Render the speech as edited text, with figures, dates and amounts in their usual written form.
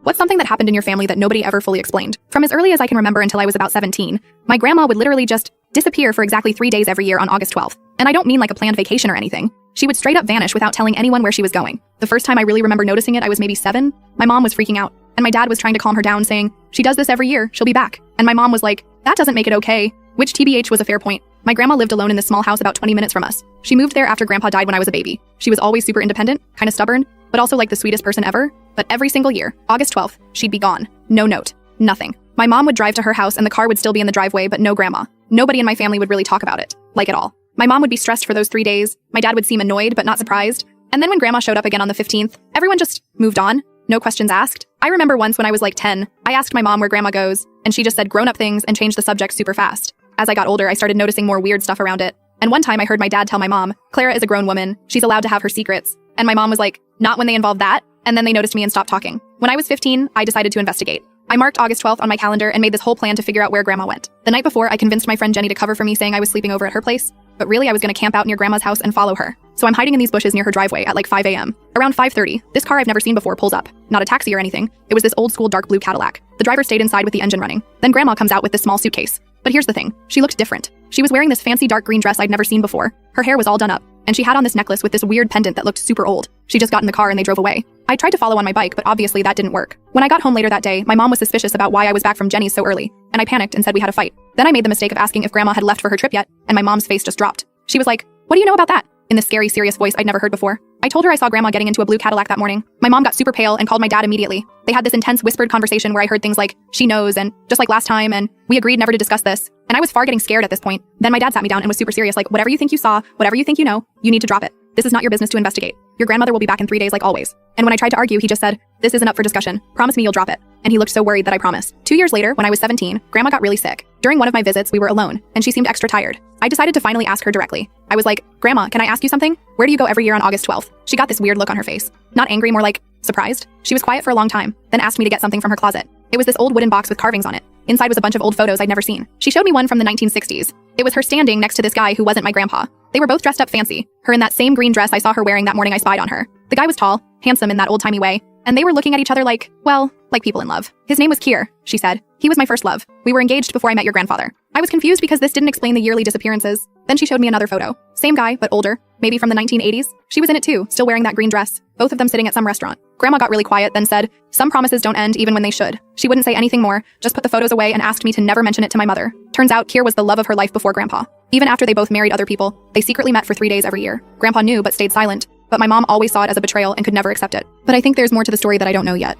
What's something that happened in your family that nobody ever fully explained? From as early as I can remember until I was about 17, my grandma would literally just disappear for exactly 3 days every year on August 12th. And I don't mean like a planned vacation or anything. She would straight up vanish without telling anyone where she was going. The first time I really remember noticing it, I was maybe 7. My mom was freaking out, and my dad was trying to calm her down, saying, "She does this every year, she'll be back." And my mom was like, "That doesn't make it okay," which TBH was a fair point. My grandma lived alone in this small house about 20 minutes from us. She moved there after grandpa died when I was a baby. She was always super independent, kind of stubborn, but also like the sweetest person ever. But every single year, August 12th, she'd be gone. No note. Nothing. My mom would drive to her house and the car would still be in the driveway, but no grandma. Nobody in my family would really talk about it. Like at all. My mom would be stressed for those 3 days. My dad would seem annoyed, but not surprised. And then when grandma showed up again on the 15th, everyone just moved on. No questions asked. I remember once when I was like 10, I asked my mom where grandma goes, and she just said grown-up things and changed the subject super fast. As I got older, I started noticing more weird stuff around it. And one time I heard my dad tell my mom, "Clara is a grown woman. She's allowed to have her secrets." And my mom was like, "Not when they involve that." And then they noticed me and stopped talking. When I was 15, I decided to investigate. I marked August 12th on my calendar and made this whole plan to figure out where grandma went. The night before, I convinced my friend Jenny to cover for me, saying I was sleeping over at her place. But really, I was going to camp out near grandma's house and follow her. So I'm hiding in these bushes near her driveway at like 5 a.m. Around 5:30, this car I've never seen before pulls up. Not a taxi or anything. It was this old school dark blue Cadillac. The driver stayed inside with the engine running. Then grandma comes out with this small suitcase. But here's the thing. She looked different. She was wearing this fancy dark green dress I'd never seen before. Her hair was all done up. And she had on this necklace with this weird pendant that looked super old. She just got in the car and they drove away. I tried to follow on my bike, but obviously that didn't work. When I got home later that day, my mom was suspicious about why I was back from Jenny's so early, and I panicked and said we had a fight. Then I made the mistake of asking if grandma had left for her trip yet, and my mom's face just dropped. She was like, "What do you know about that?" in this scary, serious voice I'd never heard before. I told her I saw grandma getting into a blue Cadillac that morning. My mom got super pale and called my dad immediately. They had this intense whispered conversation where I heard things like, "She knows," and "just like last time," and "we agreed never to discuss this." And I was far getting scared at this point. Then my dad sat me down and was super serious, like, "Whatever you think you saw, whatever you think you know, you need to drop it. This is not your business to investigate. Your grandmother will be back in 3 days like always." And when I tried to argue, he just said, "This isn't up for discussion. Promise me you'll drop it." And he looked so worried that I promised. 2 years later, when I was 17, grandma got really sick. During one of my visits, we were alone, and she seemed extra tired. I decided to finally ask her directly. I was like, "Grandma, can I ask you something? Where do you go every year on August 12th? She got this weird look on her face. Not angry, more like surprised. She was quiet for a long time, then asked me to get something from her closet. It was this old wooden box with carvings on it. Inside was a bunch of old photos I'd never seen. She showed me one from the 1960s. It was her standing next to this guy who wasn't my grandpa. They were both dressed up fancy. Her in that same green dress I saw her wearing that morning I spied on her. The guy was tall, handsome in that old-timey way, and they were looking at each other like, well, like people in love. "His name was Kier," she said. "He was my first love. We were engaged before I met your grandfather." I was confused because this didn't explain the yearly disappearances. Then she showed me another photo. Same guy, but older, maybe from the 1980s. She was in it too, still wearing that green dress. Both of them sitting at some restaurant. Grandma got really quiet, then said, "Some promises don't end even when they should." She wouldn't say anything more, just put the photos away and asked me to never mention it to my mother. Turns out Kier was the love of her life before grandpa. Even after they both married other people, they secretly met for 3 days every year. Grandpa knew but stayed silent. But my mom always saw it as a betrayal and could never accept it. But I think there's more to the story that I don't know yet.